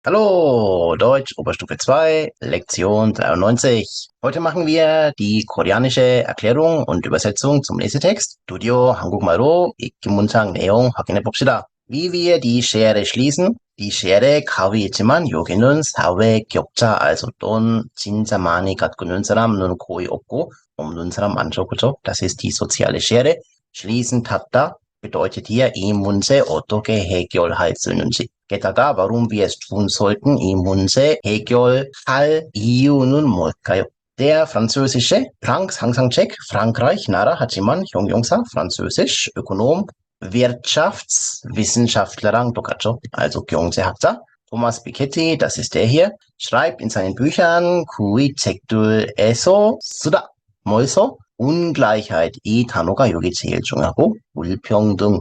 Hallo, Deutsch Oberstufe 2, Lektion 93. Heute machen wir die koreanische Erklärung und Übersetzung zum Lesetext. Studio 한국말로 읽기 문장 내용 확인해 봅시다. Wie wir die Schere schließen. Die Schere 가위 있지만 여기는 사회 격차, also 돈 진짜 많이 갖고 있는 사람은 거의 없고 없는 사람 많죠, 그죠? Das ist die soziale Schere. Schließen 닫다 bedeutet hier 이 문제 어떻게 해결할 수 있는지. 게다가 warum wir es tun sollten, 이 문제 해결할 이유는 뭘까요? Der französische Frank 상상책 Frankreich 나라 하지만 형용사 französisch Ökonom Wirtschaftswissenschaftler랑 똑같죠. Also 경제학자. Thomas Piketty, das ist der hier, schreibt in seinen Büchern 그의 책들에서 쓰다. 뭐에서? Ungleichheit, 이 단어가 여기 제일 중요하고 불평등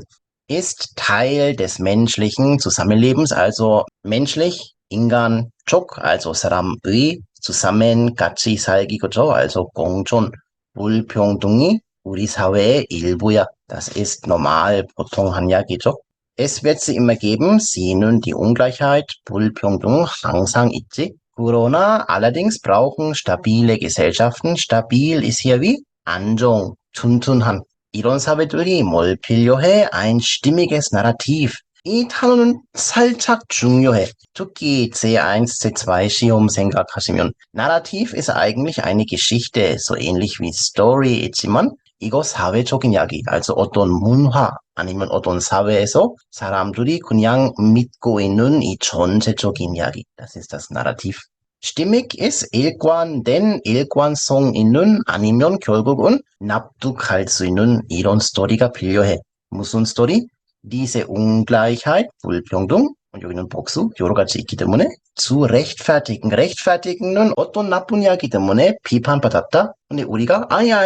ist Teil des menschlichen Zusammenlebens, also menschlich, 인간, 족, also 사람의 zusammen 같이 살기, 그죠? Also 공존, 불평등이 우리 사회의 일부야. Das ist normal, 보통 한 이야기죠. Es wird sie immer geben, sehen die Ungleichheit, 불평등 항상 있지. 그러나 allerdings brauchen stabile Gesellschaften, stabil ist hier wie 안정, 튼튼한. 이런 사회들이 뭘 필요해? ein stimmiges Narrativ. 이 단어는 살짝 중요해. 특히 C1, C2 시험 생각하시면 Narrativ ist eigentlich eine Geschichte, so ähnlich wie Story 있지만 이거 사회적인 이야기, also 어떤 문화 아니면 어떤 사회에서 사람들이 그냥 믿고 있는 이 전체적인 이야기. Das ist das Narrativ. Stimmig ist 일관된 일관성 있는 아니면 결국은 납득할 수 있는 이런 스토리가 필요해. 무슨 스토리? Diese Ungleichheit, 불평등, und 여기는 복수, 여러 가지 있기 때문에 zu rechtfertigen. rechtfertigen은 어떤 나쁜 이야기 때문에 비판받았다. 근데 우리가 아야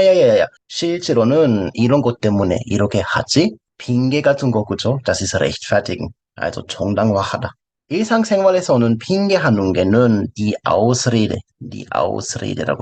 실제로는 이런 것 때문에 이렇게 하지. 핑계 같은 거 그죠? Das ist rechtfertigen. also 정당화하다. 일상생활에서는 핑계하는 게는 die Ausrede라고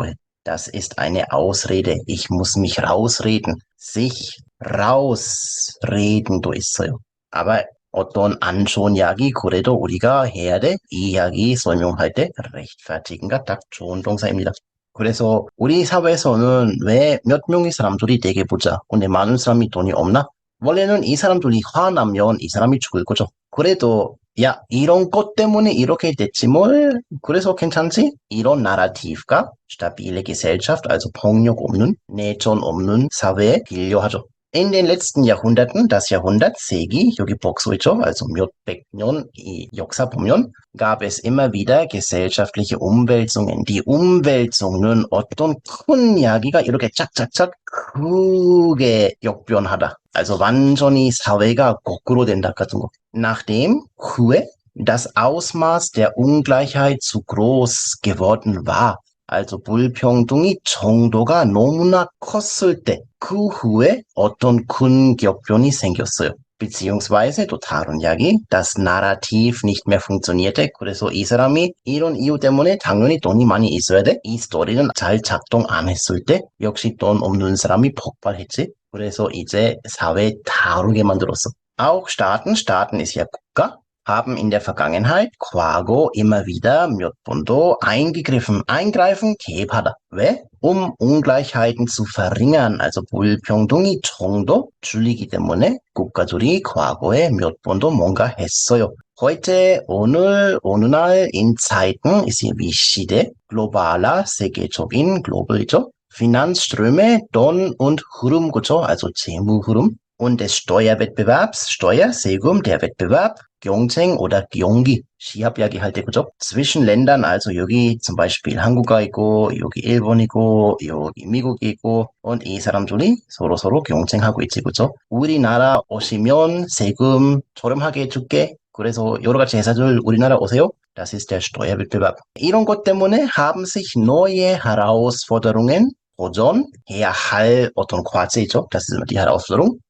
해. Das ist eine Ausrede. Ich muss mich rausreden. sich rausreden도 있어요. aber 어떤 안 좋은 이야기 그래도 우리가 해야 돼. 이 이야기 설명할 때 rechtfertigen가 딱 좋은 동사입니다. 그래서 우리 사회에서는 왜 몇 명의 사람들이 되게 보자. 근데 많은 사람이 돈이 없나? 원래는 이 사람들이 화나면 이 사람이 죽을 거죠. 그래도 야, 이런 것 때문에 이렇게 됐지 뭘? 그래서 괜찮지? 이런 나라티브가 stabile Gesellschaft, also 폭력 없는, 내전 없는 사회에 필요하죠. In den letzten Jahrhunderten, das Jahrhundert, 세기, 여기 복수 있죠? also 몇백 년 이 역사 보면 gab es immer wieder gesellschaftliche Umwälzungen. Die Umwälzungen 어떤 큰 이야기가 이렇게 짝짝짝 크게 역변하다. also 완전히 사회가 거꾸로 된다 같은 거. Nachdem 후에 das Ausmaß der Ungleichheit zu groß geworden war. also 불평등이 정도가 너무나 컸을 때 그 후에 어떤 큰 격변이 생겼어요. beziehungsweise 또 다른 이야기, das Narrativ nicht mehr funktionierte. 그래서 이 사람이 이런 이유 때문에 당연히 돈이 많이 있어야 돼. 이 스토리는 잘 작동 안 했을 때 역시 돈 없는 사람이 폭발했지. 그래서 이제 사회 다르게 만들었어. Auch Staaten ist ja 국가, haben in der Vergangenheit 과거 immer wieder 몇 번도 eingreifen 개입하다. 왜? Ungleichheiten zu verringern, also 불평등이 정도 줄이기 때문에 국가들이 과거에 몇 번도 뭔가 했어요. heute, 오늘, 어느 날, in Zeiten ist hier wie 시대, globaler, 세계적인, global이죠. Finanzströme, 돈 und 흐름, 그죠? also 재무흐름. Und des Steuerwettbewerbs, Steuer, 세금, der Wettbewerb, 경쟁 oder 경기, 시합 이야기할 때 그죠? zwischen Ländern, also 여기 zum Beispiel 한국가 있고 여기 일본이고 여기 미국이 있고 und 이 사람들이 서로 경쟁하고 있지 그죠? 우리나라 오시면 세금 저렴하게 해줄게. 그래서 여러 가지 회사들 우리나라 오세요. Das ist der Steuerwettbewerb. 이런 것 때문에 haben sich neue Herausforderungen 도전해야 할 어떤 과제죠. Das ist die Herausforderung.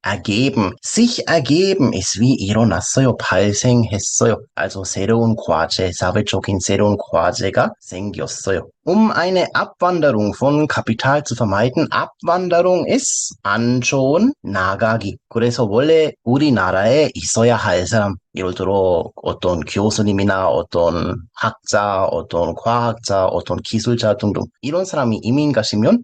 sich ergeben ist wie 일어났어요. 발생했어요. also 새로운 과제, 사회적인 새로운 과제가 생겼어요. eine Abwanderung von Kapital zu vermeiden. Abwanderung ist 안 좋은 나가기. 그래서 원래 우리나라에 있어야 할 사람 예를 들어 어떤 교수님이나 어떤 학자, 어떤 과학자, 어떤 기술자 등등 이런 사람이 이민 가시면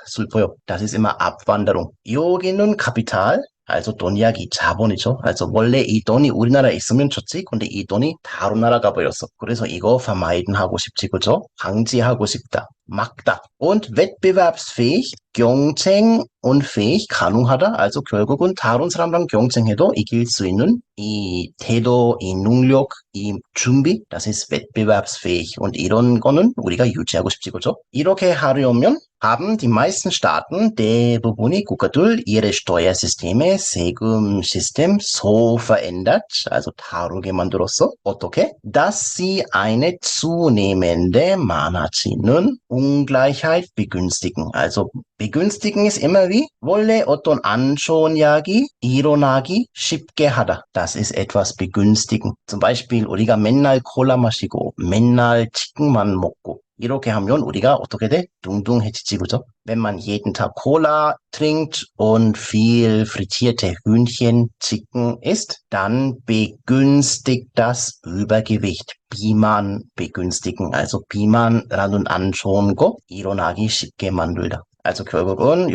슬퍼요. Das ist immer Abwanderung. 여기는 카피탈, also 돈 이야기 자본이죠. also 원래 이 돈이 우리나라에 있으면 좋지. 근데 이 돈이 다른 나라 가버렸어. 그래서 이거 vermeiden 하고 싶지, 그죠? 방지하고 싶다. 막다. Und wettbewerbsfähig, 경쟁운fähig, 가능하다. also 결국은 다른 사람랑 경쟁해도 이길 수 있는 이 태도, 이 능력, 이 준비, das ist wettbewerbsfähig. und 이런 거는 우리가 유지하고 싶지, 그죠? 이렇게 하려면 haben die meisten Staaten 대부분의 국가들 ihre Steuersysteme, 세금시스템 so verändert, also 다르게 만들었어. 어떻게? Dass sie eine zunehmende 많아지는 Ungleichheit begünstigen. Also begünstigen ist immer wie 원래 어떤 안 좋은 이야기 일어나기 쉽게 하다. Das ist etwas begünstigen. zum Beispiel 우리가 맨날 콜라 마시고 맨날 치킨만 먹고 이렇게 하면 우리가 어떻게 돼? 둥둥해지지, 그죠? Wenn man jeden Tag Cola trinkt und viel frittierte Hühnchen, Chicken isst, dann begünstigt das Übergewicht. 비만 begünstigen, also 비만이라는 안 좋은 거 일어나기 쉽게 만들다. also 결국은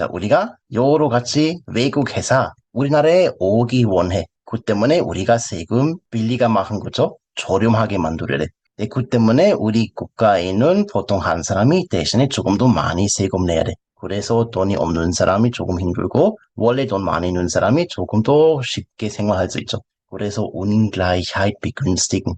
우리가 여러 가지 외국 회사 우리나라에 오기 원해. 그 때문에 우리가 세금 빌리가 machen 거죠. 저렴하게 만들어야 돼. 그 때문에 우리 국가에는 보통 한 사람이 대신에 조금 더 많이 세금 내야 돼. 그래서 돈이 없는 사람이 조금 힘들고 원래 돈 많이 있는 사람이 조금 더 쉽게 생활할 수 있죠. 그래서 Ungleichheit begünstigen.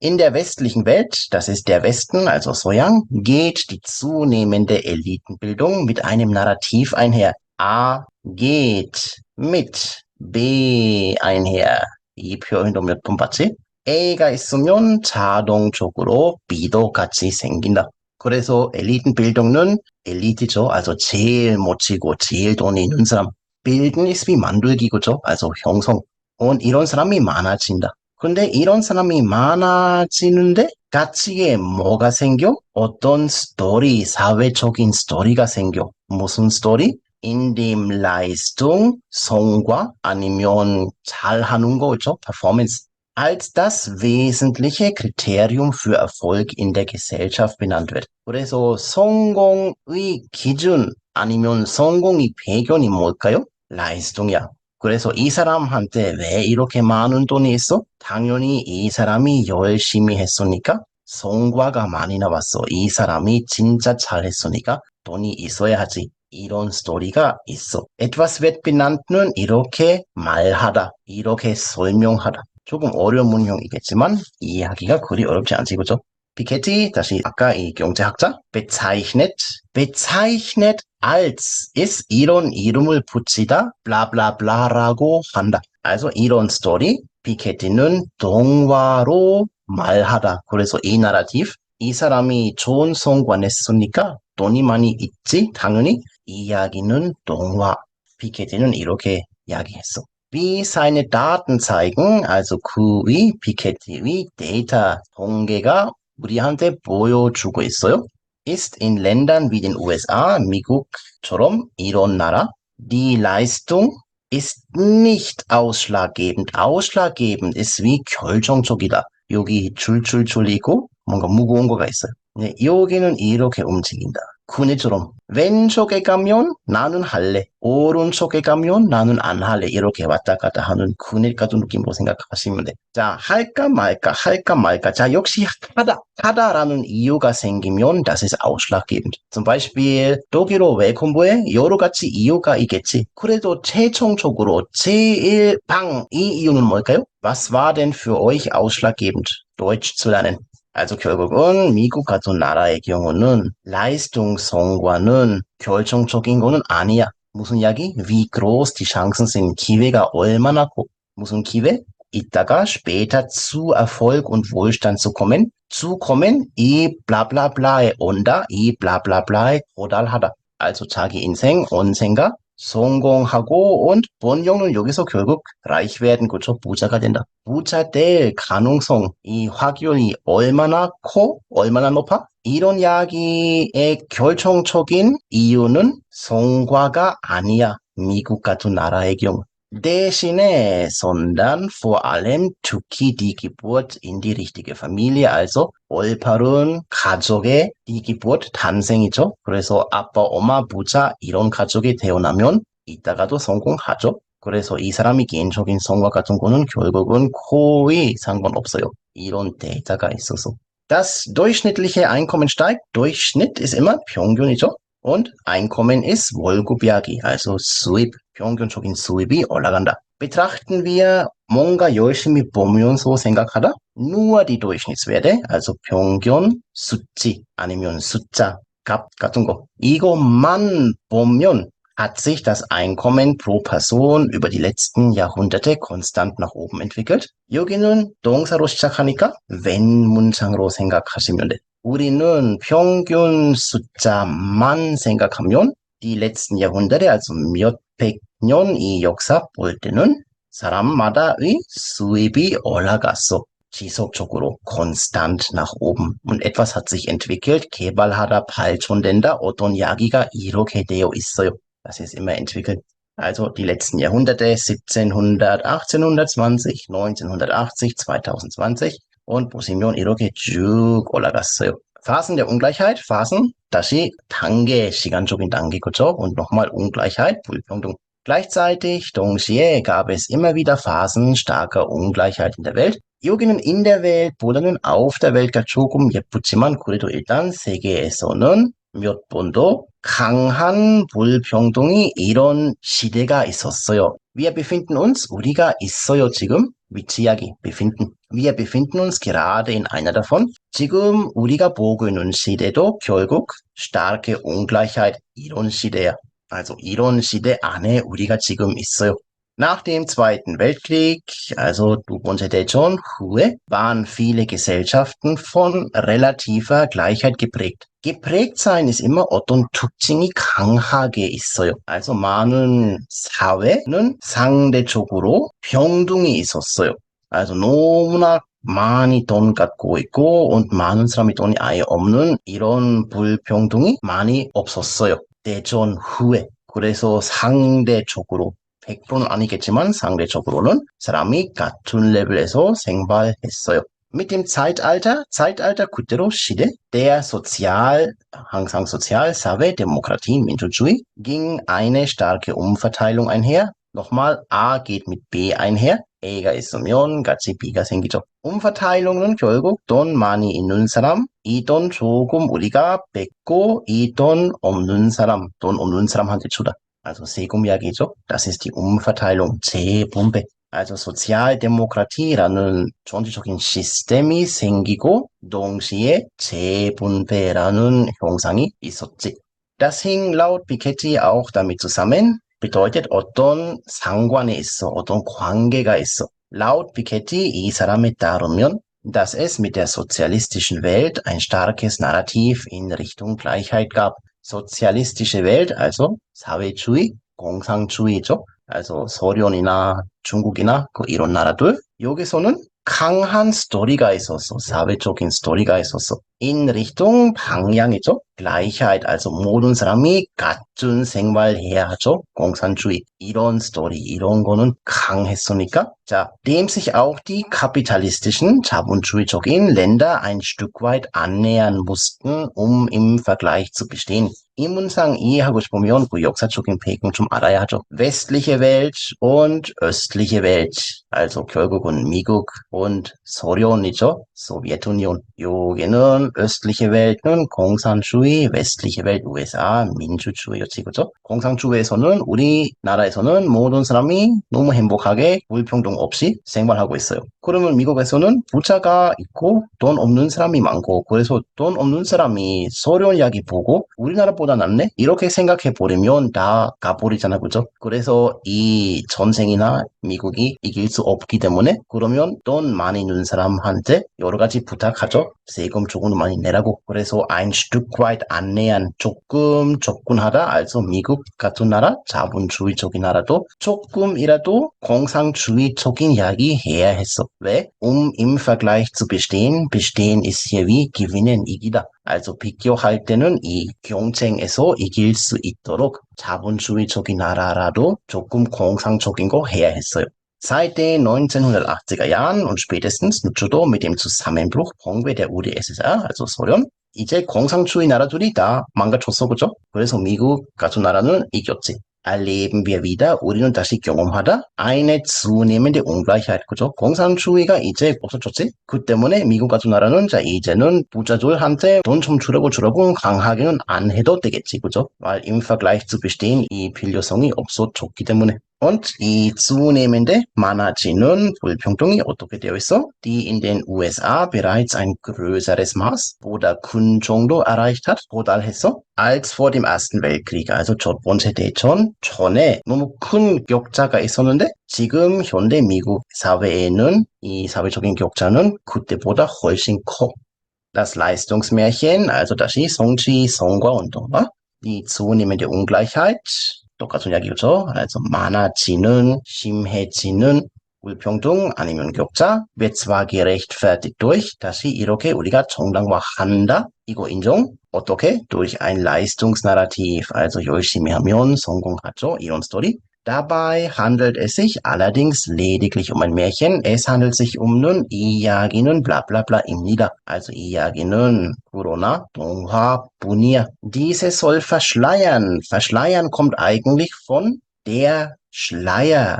In der westlichen Welt, das ist der Westen, also Soyang, geht die zunehmende Elitenbildung mit einem Narrativ einher. A geht mit B einher. 이 표현도 몇 번 봤지? A가 있으면 자동적으로 B도 같이 생긴다. 그래서 엘리트빌딩은 엘리트죠. also 제일 멋지고 제일 돈이 있는 사람. 빌딩 ist wie 만들기, 그죠? also 형성. und 이런 사람이 많아진다. 근데 이런 사람이 많아지는데 가치에 뭐가 생겨? 어떤 스토리, 사회적인 스토리가 생겨. 무슨 스토리? in dem Leistung, 성과 아니면 잘하는 거죠. performance. als das wesentliche Kriterium für Erfolg in der Gesellschaft benannt wird. 그래서 성공의 기준 아니면 성공의 배경이 뭘까요? 라이스통이야. 그래서 이 사람한테 왜 이렇게 많은 돈이 있어? 당연히 이 사람이 열심히 했으니까 성과가 많이 나왔어. 이 사람이 진짜 잘했으니까 돈이 있어야 하지. 이런 스토리가 있어. etwas wird benannt는 이렇게 말하다, 이렇게 설명하다. 조금 어려운 문형이겠지만 이해하기가 그리 어렵지 않지, 그죠? 피케티, 다시 아까 이 경제학자, bezeichnet als ist 이런 이름을 붙이다, 블라블라블라라고 한다. also 이런 스토리, 피케티는 동화로 말하다. 그래서 이 나라티브, 이 사람이 좋은 성과 냈으니까 돈이 많이 있지, 당연히 이야기는 동화. 피케티는 이렇게 이야기했어. Wie seine Daten zeigen, also 그의 피케티의 데이터 통계가 우리한테 보여주고 있어요. ist in Ländern wie den USA, 미국처럼 이런 나라, die Leistung ist nicht ausschlaggebend. ausschlaggebend ist wie 결정적이다. 여기 줄줄줄이고 뭔가 무거운 거가 있어요. 네, 여기는 이렇게 움직인다. 군인처럼 왼쪽에 가면 나는 할래, 오른쪽에 가면 나는 안 할래, 이렇게 왔다 갔다 하는 군인 같은 느낌으로 생각하시면 돼. 자, 할까 말까 할까 말까. 자, 역시 하다라는 이유가 생기면 das ist ausschlaggebend. zum Beispiel 독일어 왜 공부해? 여러 가지 이유가 있겠지. 그래도 최종적으로 제일 이 이유는 뭘까요? Was war denn für euch ausschlaggebend, Deutsch zu lernen? also 결국은 미국 같은 나라의 경우는 Leistung, 성과는 결정적인 거는 아니야. 무슨 이야기? Wie groß die Chancen sind. 기회가 얼마나 커. 무슨 기회? 이따가 später zu Erfolg und Wohlstand zu kommen. 이 블라블라블라에 온다. 이 블라블라블라에 도달하다. also 자기 인생 언젠가 성공하고 und 번영은 여기서 결국 reich werden, 그렇죠? 부자가 된다. 부자 될 가능성, 이 확률이 얼마나 커? 얼마나 높아? 이런 이야기의 결정적인 이유는 성과가 아니야. 미국 같은 나라의 경우. 대신에, sondern vor allem 특히 die Geburt in die richtige Familie, also 올바른 가족의 die Geburt, 탄생이죠. 그래서 아빠, 엄마, 부자 이런 가족이 태어나면 이따가도 성공하죠. 그래서 이 사람이 개인적인 성과 같은 거는 결국은 거의 상관없어요. 이런 데이터가 있어서. Das durchschnittliche Einkommen steigt. Durchschnitt ist immer 평균이죠. Und Einkommen ist 월급 이야기, also 수입, 평균적인 수입이 올라간다. Betrachten wir 뭔가 열심히 보면서 생각하다, nur die Durchschnittswerte, also 평균 수치 아니면 숫자, 값 같은 거. 이것만 보면 hat sich das Einkommen pro Person über die letzten Jahrhunderte konstant nach oben entwickelt. 여기는 동사로 시작하니까 wenn 문장으로 생각하시면 돼. 우리는 평균 숫자만 생각하면 die letzten Jahrhunderte, also 몇백 년 이 역사 볼 때는 사람마다의 수입이 올라갔어. 지속적으로 konstant nach oben. Und etwas hat sich entwickelt, 개발하다, 발전된다, 어떤 이야기가 이렇게 되어 있어요. Das ist immer entwickelt. Also die letzten Jahrhunderte, 1700, 1820, 1980, 2020 und 보시면 이렇게 쭉 올라갔어요. Phasen der Ungleichheit, Phasen, 다시 단계, 시간적인 단계, 그죠? Und nochmal Ungleichheit, 불평등. Gleichzeitig, 동시에 gab es immer wieder Phasen starker Ungleichheit in der Welt. 여기는 in der Welt보다는 auf der Welt가 조금 예쁘지만 그래도 일단 세계에서는 몇 번도 강한 불평등이 이런 시대가 있었어요. Wir befinden uns, 우리가 있어요 지금, 위치 이야기, befinden. Wir befinden uns gerade in einer davon. 지금 우리가 보고 있는 시대도 결국 starke Ungleichheit, 이런 시대야. Also 이런 시대 안에 우리가 지금 있어요. Nach dem Zweiten Weltkrieg, also 두 번째 대전 후에, waren viele Gesellschaften von relativer Gleichheit geprägt. Geprägt sein ist immer 어떤 특징이 강하게 있어요. Also 많은 사회는 상대적으로 평등이 있었어요. Also 너무나 많이 돈 갖고 있고 und 많은 사람이 돈이 아예 없는 이런 불평등이 많이 없었어요. 대전 후에. 그래서 상대적으로 100%는 아니겠지만 상대적으로는 사람이 같은 레벨에서 생활했어요. Mit dem Zeitalter 그대로 시대, der 항상 Sozial, Sache, Demokratie, 민주주의, ging eine starke Umverteilung einher. Nochmal, A geht mit B einher. A가 있으면 같이 B가 생기죠. umverteilung은 결국 돈 많이 있는 사람, 이 돈 조금 우리가 뺏고 이 돈 없는 사람한테 주다. Also 세금 이야기죠. Das ist die Umverteilung, 재분배. Also 소циaldemokratie라는 전체적인 시스템이 생기고 동시에 재분배라는 형상이 있었지. Das hing laut Piketty auch damit zusammen, bedeutet 어떤 상관에 있어, 어떤 관계가 있어. Laut Piketty, 이 사람에 따르면, dass es mit der sozialistischen Welt ein starkes Narrativ in Richtung Gleichheit gab. 소циalistische Welt, also 사회주의, 공산주의죠. also 소련이나 중국이나 이런 나라들 여기서는 강한 스토리가 있었어. 사회적인 스토리가 있었어. in Richtung 방향이죠. Gleichheit, also 모든 사람이 같은 생활해야 하죠. 공산주의. 이런 스토리, 이런 거는 강했으니까. 자, dem sich auch die kapitalistischen, 자본주의적인 Länder ein Stück weit annähern mussten, um im Vergleich zu bestehen. 이 문장 이해하고 싶으면 그 역사적인 배경 좀 알아야 하죠. westliche Welt und östliche Welt. also 결국은 미국 und 소련이죠. Sowjetunion. 여기는 östliche Welt는 공산주의, westliche Welt USA 민주주의였지, 그죠? 공산주의에서는 우리나라에서는 모든 사람이 너무 행복하게 불평등 없이 생활하고 있어요. 그러면 미국에서는 부자가 있고 돈 없는 사람이 많고 그래서 돈 없는 사람이 소련 이야기 보고 우리나라보다 낫네? 이렇게 생각해 버리면 다 가버리잖아, 그죠? 그래서 이 전쟁이나 미국이 이길 수 없기 때문에 그러면 돈 많이 있는 사람한테 여러 가지 부탁하죠. 세금 조금 많이 내라고. 그래서 ein Stück weit annähern, 조금 접근하다. also 미국 같은 나라, 자본주의적인 나라도 조금이라도 공산주의적인 이야기 해야 했어. 왜? Im Vergleich zu bestehen. bestehen ist hier wie gewinnen, 이기다. Also 비교할 때는 이 경쟁에서 이길 수 있도록 자본주의적인 나라라도 조금 공상적인 거 해야 했어요. Seit den 1980er Jahren und spätestens 누추도 mit dem Zusammenbruch 붕괴 der UdSSR, also 소련, 이제 공산주의 나라들이 다 망가졌어, 그죠? 그래서 미국 같은 나라는 이겼지. erleben wir wieder, 우리는 다시 경험하다 eine zunehmende Ungleichheit, 그죠? 공산주의가 이제 없어졌지? 그 때문에 미국 같은 나라는 자 이제는 부자들한테 돈 좀 주려고 강하게는 안 해도 되겠지, 그죠? weil im Vergleich zu bestehen 이 필요성이 없어졌기 때문에. Und 이 zunehmende 많아지는 불평등이 어떻게 되어 있어? Die in den USA bereits ein größeres Maß oder 군 정도 erreicht hat, 도달했어? als vor dem Ersten Weltkrieg, also 첫 번째 대전 전에 너무 큰 격차가 있었는데 지금 현대 미국 사회에는 이 사회적인 격차는 그때보다 훨씬 커. Das Leistungsmärchen, also 다시 성취, 성과 운동과 die zunehmende Ungleichheit, 똑같은 이야기죠. also 많아지는, 심해지는 불평등 아니면 격차, wird zwar gerechtfertigt durch, 다시 이렇게 우리가 정당화한다. 이거 인정? 어떻게? durch ein Leistungsnarrativ, also 열심히 하면 성공하죠. 이런 스토리. Dabei handelt es sich allerdings lediglich um ein Märchen. Es handelt sich um nun 이야기는 blablabla입니다. Also 이야기는 그러나 동화뿐이야. Diese soll verschleiern. Verschleiern kommt eigentlich von der Schleier.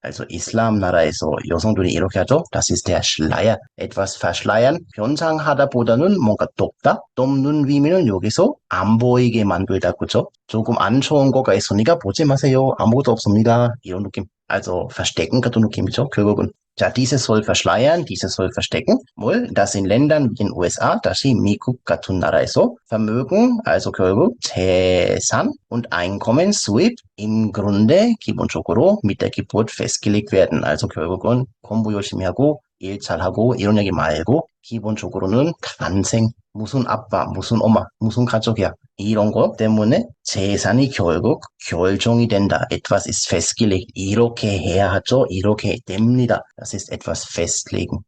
Also Islam나라에서 여성들이 이렇게 하죠. Das ist der Schleier. etwas verschleiern. 변상하다보다는 뭔가 덮다. 덮는 의미는 여기서 안 보이게 만들다, 그죠? 조금 안 좋은 거가 있으니까 보지 마세요. 아무것도 없습니다. 이런 느낌. Also verstecken 같은 느낌이죠. 결국은. 자, diese soll verschleiern, diese soll verstecken. 뭘? dass in Ländern wie den USA, 다시 미국 같은 나라에서 Vermögen, also 결국 재산 und Einkommen, 수입 im Grunde 기본적으로 mit der Geburt festgelegt werden. also 결국은 공부 열심히 하고 일 잘하고 이런 얘기 말고 기본적으로는 탄생, 무슨 아빠, 무슨 엄마, 무슨 가족이야. 이런 거 때문에 재산이 결국 결정이 된다. etwas ist festgelegt. 이렇게 해야 하죠. 이렇게 됩니다. Das ist etwas festlegen.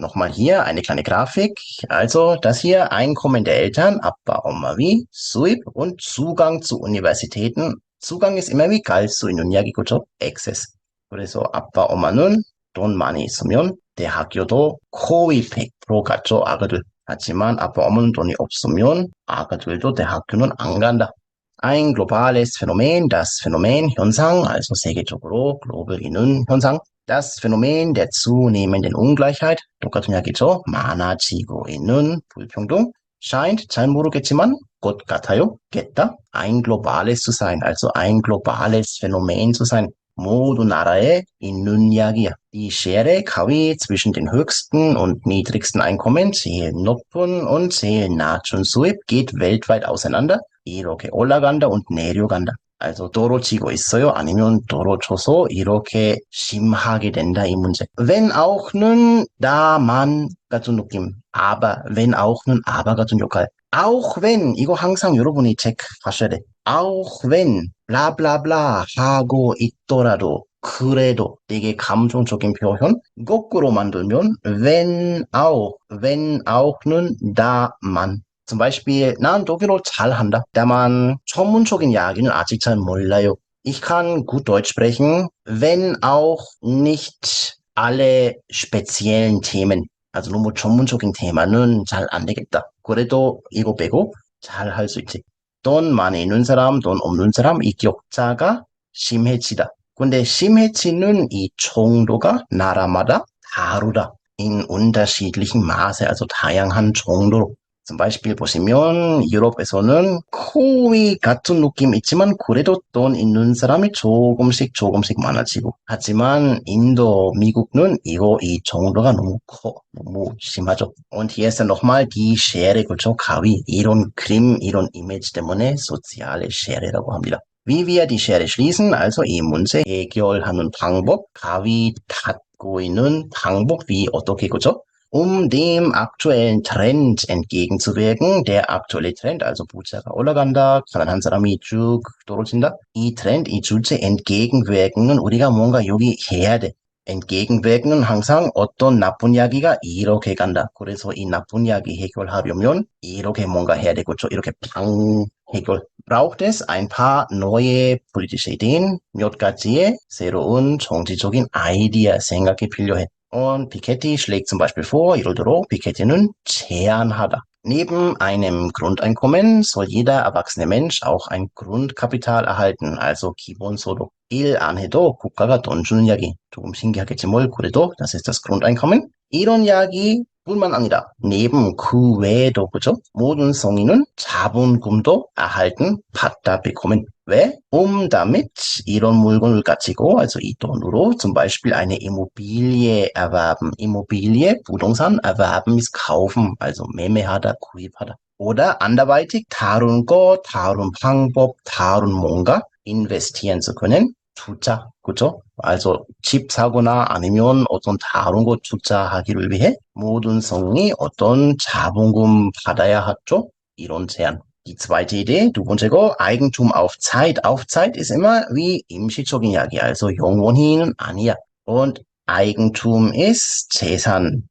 Nochmal hier eine kleine Grafik. Also das hier Einkommen der Eltern, 아빠, 엄마 위, 수입 und Zugang zu Universitäten. Zugang ist immer wie 갈 수 있는 이야기, 그죠? access. 그래서 아빠, 엄마는 돈 많이 있으면 대학교도 거의 100% 갔죠, 아가들. 하지만 아빠, 엄마는 돈이 없으면 아가들도 대학교는 안 간다. Ein globales Phänomen, das Phänomen 현상, also 세계적으로 global 있는 현상. Das Phänomen der zunehmenden Ungleichheit, 똑같은 이야기죠. 많아지고 있는 불평등, scheint, 잘 모르겠지만, 것 같아요, 겠다, ein globales zu sein, also ein globales Phänomen zu sein. 모든 나라에 있는 이야기야. Die Schere, 가위 zwischen den höchsten und niedrigsten Einkommen, 제일 높은 und 제일 낮은 수입, geht weltweit auseinander. 이렇게 올라간다 und 내려간다. also 떨어지고 있어요. 아니면 떨어져서 이렇게 심하게 된다, 이 문제. wenn auch는 다만 같은 느낌. aber, wenn auch는 aber 같은 역할. auch wenn, 이거 항상 여러분이 체크하셔야 돼. auch wenn, 블라블라블라 하고 있더라도, 그래도 되게 감정적인 표현. 거꾸로 만들면 wenn auch는 다만. zum Beispiel, 난 독일어 잘한다. 다만 전문적인 이야기는 아직 잘 몰라요. Ich kann gut Deutsch sprechen, wenn auch nicht alle speziellen Themen. also 너무 전문적인 테마는 잘 안 되겠다. 그래도 이거 빼고 잘 할 수 있지. 돈 많이 있는 사람, 돈 없는 사람, 이 격차가 심해지다. 근데 심해지는 이 정도가 나라마다 다르다. in unterschiedlichen Maße, also 다양한 정도로. zum Beispiel 보시면 유럽에서는 거의 같은 느낌 있지만 그래도 돈 있는 사람이 조금씩 많아지고 하지만 인도, 미국은 이 정도가 너무 커, 너무 심하죠. und hier ist dann nochmal die Schere, 그렇죠? 가위, 이런 그림, 이런 이미지 때문에 soziale Schere라고 합니다. Wie wir die Schere schließen, also 이 문제 해결하는 방법, 가위 닫고 있는 방법, wie 어떻게, 그렇죠? dem aktuellen Trend entgegenzuwirken, der aktuelle Trend, also 부자가 올라간다, 가난한 사람이 쭉 떨어진다. 이 트렌드, 이 주제 entgegenwirken 우리가 뭔가 여기 해야 돼. entgegenwirken 항상 어떤 나쁜 이야기가 이렇게 간다. 그래서 이 나쁜 이야기 해결하려면 이렇게 뭔가 해야 되겠죠. 이렇게 방 해결. Braucht es ein paar neue politische Ideen, 몇 가지의 새로운 정치적인 아이디어, 생각이 필요해. Und Piketty schlägt zum Beispiel vor, 예를 들어 피케티는 제안하다. Neben einem Grundeinkommen soll jeder erwachsene Mensch auch ein Grundkapital erhalten, also 기본소득. 일 안 해도 국가가 돈 주는 이야기. 조금 신기하겠지 뭘 그래도 das ist das Grundeinkommen. 이런 이야기뿐만 아니라 neben 그 외에도 그죠? 모든 성인은 자본금도 erhalten, 받다 bekommen. 왜? damit 이런 물건을 가지고 also 이 돈으로 zum Beispiel eine Immobilie erwerben. Immobilie, 부동산 erwerben ist kaufen, also 매매하다, 구입하다. Oder anderweitig 다른 거, 다른 방법, 다른 뭔가 investieren zu können. 투자, 그죠? also 집 사거나 아니면 어떤 다른 거 투자하기를 위해 모든 성이 어떤 자본금 받아야 하죠? 이런 제안. Die zweite Idee, 두 번째고 Eigentum auf Zeit. Auf Zeit ist immer wie 임시적인 이야기, also 영원히는 아니야. Und Eigentum ist 재산,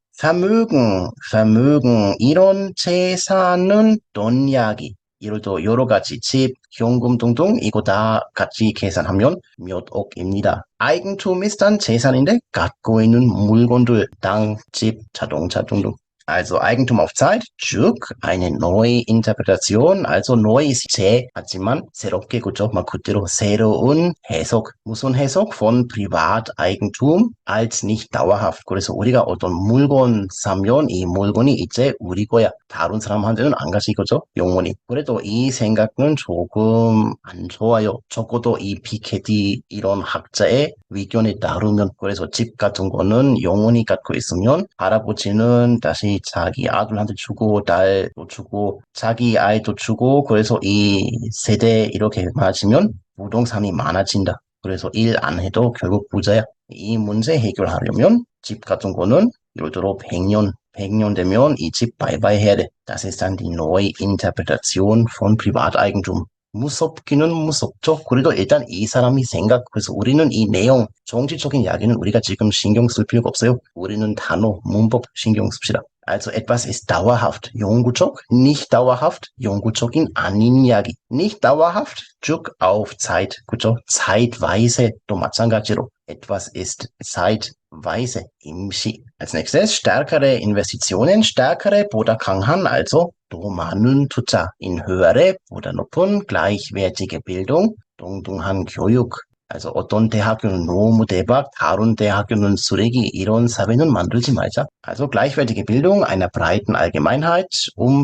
Vermögen. 이런 재산은 돈 이야기. 예를 들어 여러 가지 집, 현금 등등 이거 다 같이 계산하면 몇 억입니다. Eigentum ist dann 재산인데 갖고 있는 물건들, 땅, 집, 자동차 등등. Also Eigentum auf Zeit, 쭉 eine neue Interpretation, also neu ist 새, 하지만 새롭게 그죠? 말 그대로 새로운 해석. 무슨 해석? von Privateigentum als nicht dauerhaft. 그래서 우리가 어떤 물건 사면 이 물건이 이제 우리 거야. 다른 사람한테는 안 가지 그죠? 영원히. 그래도 이 생각은 조금 안 좋아요. 적어도 이 피케티 이런 학자의 의견에 따르면 그래서 집 같은 거는 영원히 갖고 있으면 할아버지는 다시 자기 아들한테 주고 딸도 주고 자기 아이도 주고 그래서 이 세대 이렇게 맞으면 부동산이 많아진다. 그래서 일 안 해도 결국 부자야. 이 문제 해결하려면 집 같은 거는 예를 들어 100년 되면 이 집 바이바이 해야 돼. Das ist dann die neue Interpretation von Privateigentum. 무섭기는 무섭죠. 그래도 일단 이 사람이 생각, 그래서 우리는 이 내용, 정치적인 이야기는 우리가 지금 신경 쓸 필요가 없어요. 우리는 단어, 문법 신경 씁시다. Also etwas ist dauerhaft, 영구적, nicht dauerhaft, 영구적인 아닌 이야기. Nicht dauerhaft, 쭉 auf Zeit, 그죠? zeitweise, 또 마찬가지로. Etwas ist zeitweise, 임시. Als nächstes, stärkere Investitionen, stärkere 보다 강한, also 더 많은 투자, in höhere 보다 높은 gleichwertige Bildung, 동등한 교육. Also 어떤 대학교는 너무 대박, 다른 대학교는 쓰레기, 이런 사회는 만들지 말자. Also gleichwertige Bildung einer breiten Allgemeinheit,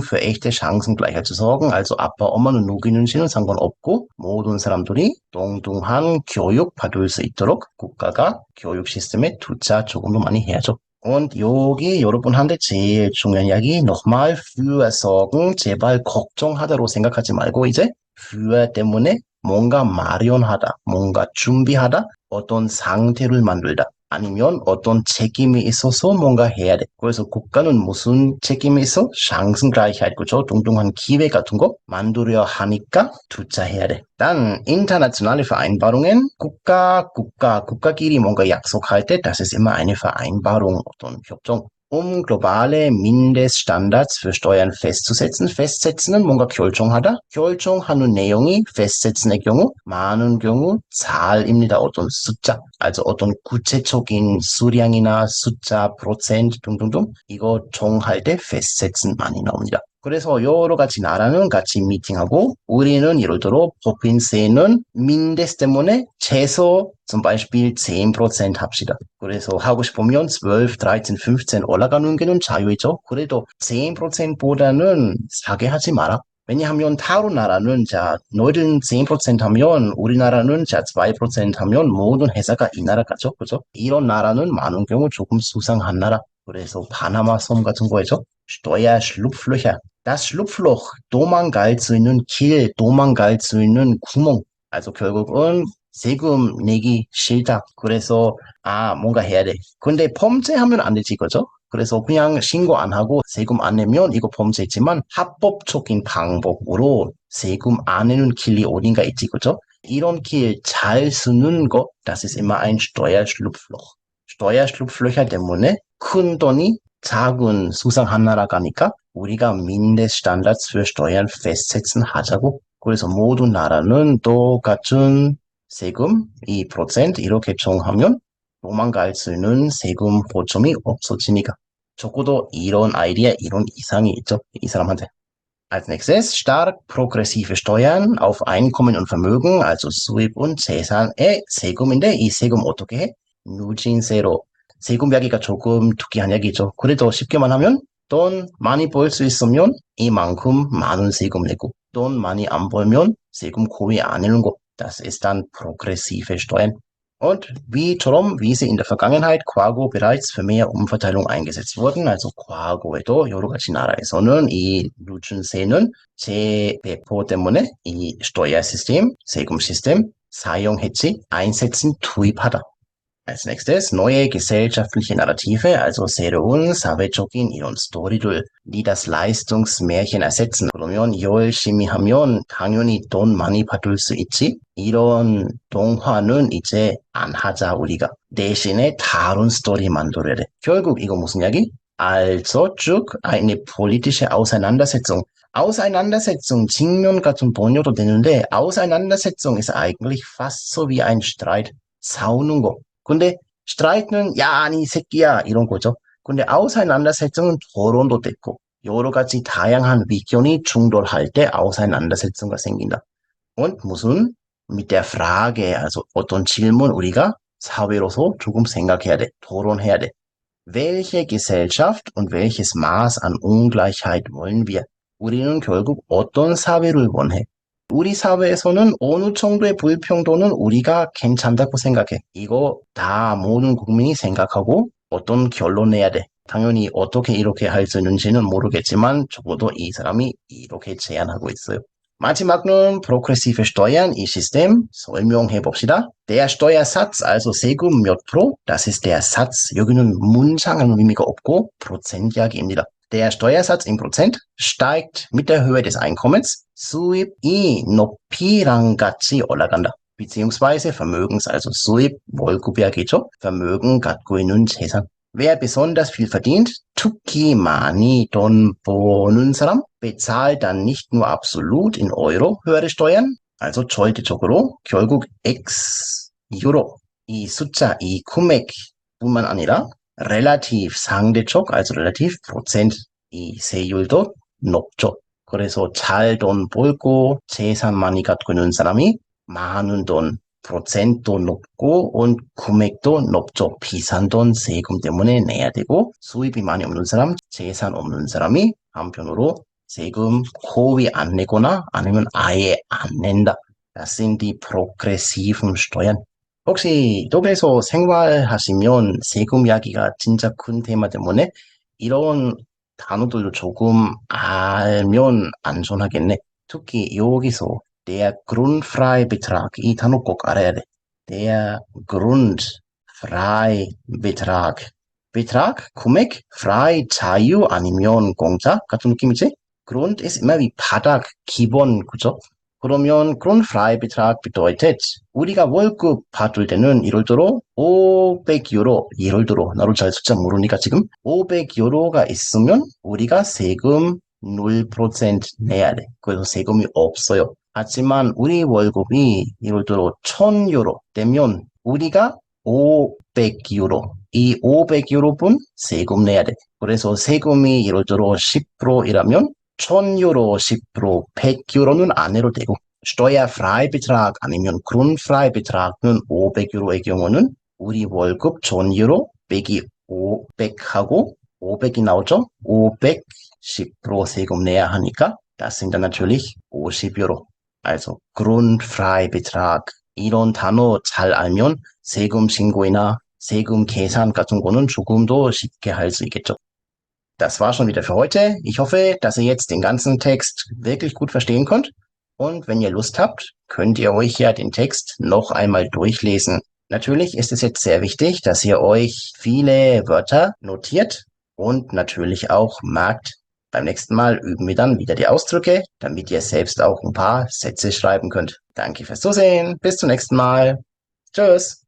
für echte Chancengleichheit zu sorgen. Also 아빠, 엄마는 누구인지는 상관없고 모든 사람들이 동등한 교육 받을 수 있도록 국가가 교육 시스템에 투자 조금 더 많이 해야죠. Und 여기 여러분한테 제일 중요한 이야기 nochmal für sorgen. 제발 걱정하다로 생각하지 말고 이제 für 때문에 뭔가 마련하다, 뭔가 준비하다, 어떤 상태를 만들다, 아니면 어떤 책임이 있어서 뭔가 해야 돼. 그래서 국가는 무슨 책임이 있어? Chancengleichheit, 그죠? 동등한 기회 같은 거 만들어야 하니까 투자해야 돼. Dann internationale Vereinbarungen, 국가끼리 뭔가 약속할 때, das ist immer eine Vereinbarung, 어떤 협정. globale Mindeststandards für Steuern festzusetzen. festsetz는 뭔가 결정하다. 결정하는 내용이 festsetzen의 경우, 많은 경우 자입니다. 어떤 숫자, also 어떤 구체적인 수량이나 숫자, 프로센트 등등등 이거 정할 때 festsetzen 많이 나옵니다. 그래서 여러 가지 나라는 같이 미팅하고 우리는 예를 들어 법인세는 민데스 때문에 최소 zum Beispiel 10% 합시다. 그래서 하고 싶으면 12, 13, 15 올라가는 게는 자유이죠. 그래도 10%보다는 사게 하지 마라. 왜냐하면 다른 나라는 자 너희들은 10% 하면 우리나라는 자 2% 하면 모든 회사가 이 나라 가죠. 그죠? 이런 나라는 많은 경우 조금 수상한 나라. 그래서 파나마 섬 같은 거죠. Steuerschlupflöcher. Das Schlupfloch, 도망갈 수 있는 길, 도망갈 수 있는 구멍. also 결국은 세금 내기 싫다. 그래서 뭔가 해야 돼. 근데 범죄하면 안 되지, 그죠? 그래서 그냥 신고 안 하고 세금 안 내면 이거 범죄지만 합법적인 방법으로 세금 안 내는 길이 어딘가 있지, 그죠? 이런 길 잘 쓰는 거, das ist immer ein Steuerschlupfloch. steuerschlupflöcher 때문에 큰 돈이 작은 수상 하나라 가니까 우리가 mindeststandards für Steuern festsetzen 하자고. 그래서 모든 나라는 똑같은 세금 2% 이렇게 정하면 도망갈 수 있는 세금 보점이 없어지니까. 적어도 이런 아이디어, 이런 이상이 있죠. 이 사람한테. Als nächstes stark progressive Steuern auf Einkommen und Vermögen, also 수입 und 재산의 세금인데 이 세금 어떻게 해? 누진세로. 세금 이야기가 조금 특이한 얘기죠. 그래도 쉽게만 하면 돈 많이 벌 수 있으면 이만큼 많은 세금 내고 돈 많이 안 벌면 세금 거의 안 내는 거. Das ist dann progressive Steuern. Und wie sie in der Vergangenheit Quago bereits für mehr Umverteilung eingesetzt wurden, also 과거에도 여러 가지 나라에서는 이 누준세는 재배포 때문에 이 Steuersystem, 세금 시스템 사용했지, einsetzen, 투입하다. Als nächstes neue gesellschaftliche Narrative, also 새로운 사회적인 이런 스토리들, die das Leistungsmärchen ersetzen. 그러면 열심히 하면 당연히 돈 많이 받을 수 있지. 이런 동화는 이제 안 하자 우리가. 대신에 다른 스토리 만들어야 돼. 결국 이거 무슨 이야기? Also 쭉 eine politische Auseinandersetzung. Auseinandersetzung, 직면 같은 번역도 되는데 Auseinandersetzung ist eigentlich fast so wie ein Streit. 싸우는 거. 근데 스트라이크는 야, 아니, 이 새끼야 이런 거죠. 근데 auseinandersetzung은 토론도 됐고 여러 가지 다양한 의견이 충돌할 때 auseinandersetzung가 생긴다. Und 무슨 mit der Frage, also 어떤 질문 우리가 사회로서 조금 생각해야 돼, 토론해야 돼. Welche Gesellschaft und welches Maß an Ungleichheit wollen wir? 우리는 결국 어떤 사회를 원해? 우리 사회에서는 어느 정도의 불평등은 우리가 괜찮다고 생각해. 이거 다 모든 국민이 생각하고 어떤 결론 내야 돼. 당연히 어떻게 이렇게 할 수 있는지는 모르겠지만 적어도 이 사람이 이렇게 제안하고 있어요. 마지막은 progressive Steuern, 이 시스템 설명해 봅시다. Der Steuersatz, also 세금 몇 프로, das ist der Satz. 여기는 문장은 의미가 없고 프로센트 이야기입니다. Der Steuersatz im Prozent steigt mit der Höhe des Einkommens. 수입이 높이랑 같이 올라간다. beziehungsweise Vermögens, also 수입, 월급 이야기죠. Vermögen 갖고 있는 재산. Wer besonders viel verdient, 특히 많이 돈 버는 사람, bezahlt dann nicht nur absolut in Euro höhere Steuern, also 절대적으로 결국 X 유로, 이 숫자, 이 금액뿐만 아니라 relativ 상대적, also relativ Prozent, 이 세율도 높죠. 그래서 잘 돈 벌고 재산 많이 갖고 있는 사람이 많은 돈, 프로센트도 높고 금액도 높죠. 비싼 돈 세금 때문에 내야 되고 수입이 많이 없는 사람, 재산 없는 사람이 한편으로 세금 거의 안 내거나 아니면 아예 안 낸다. Das sind die progressiven Steuern. 혹시 독일에서 생활하시면 세금 이야기가 진짜 큰 테마 때문에 이런 단어들도 조금 알면 안전하겠네. 특히 여기서 der Grundfreibetrag, 이 단어 꼭 알아야 돼. Der Grundfreibetrag. Betrag, 금액, frei, 자유 아니면 공짜 같은 느낌이지? Grund ist immer wie 바닥, 기본, 그죠? 그러면 Grundfreibetrag bedeutet 우리가 월급 받을 때는 예를 들어 500유로, 예를 들어 나도 잘 숫자 모르니까 지금 500유로가 있으면 우리가 세금 0% 내야 돼. 그래서 세금이 없어요. 하지만 우리 월급이 예를 들어 1000유로 되면 우리가 500유로, 이 500유로분 세금 내야 돼. 그래서 세금이 예를 들어 10%이라면 1000유로 10%, 100유로는 안 내도 되고 Steuerfreibetrag 아니면 Grundfreibetrag는 500유로의 경우는 우리 월급 1000유로 빼기 500하고 500이 나오죠? 500, 10% 세금 내야 하니까 das sind dann natürlich 50유로. Also Grundfreibetrag. 이런 단어 잘 알면 세금 신고이나 세금 계산 같은 거는 조금 더 쉽게 할 수 있겠죠. Das war schon wieder für heute. Ich hoffe, dass ihr jetzt den ganzen Text wirklich gut verstehen könnt. Und wenn ihr Lust habt, könnt ihr euch ja den Text noch einmal durchlesen. Natürlich ist es jetzt sehr wichtig, dass ihr euch viele Wörter notiert und natürlich auch merkt. Beim nächsten Mal üben wir dann wieder die Ausdrücke, damit ihr selbst auch ein paar Sätze schreiben könnt. Danke fürs Zusehen. Bis zum nächsten Mal. Tschüss.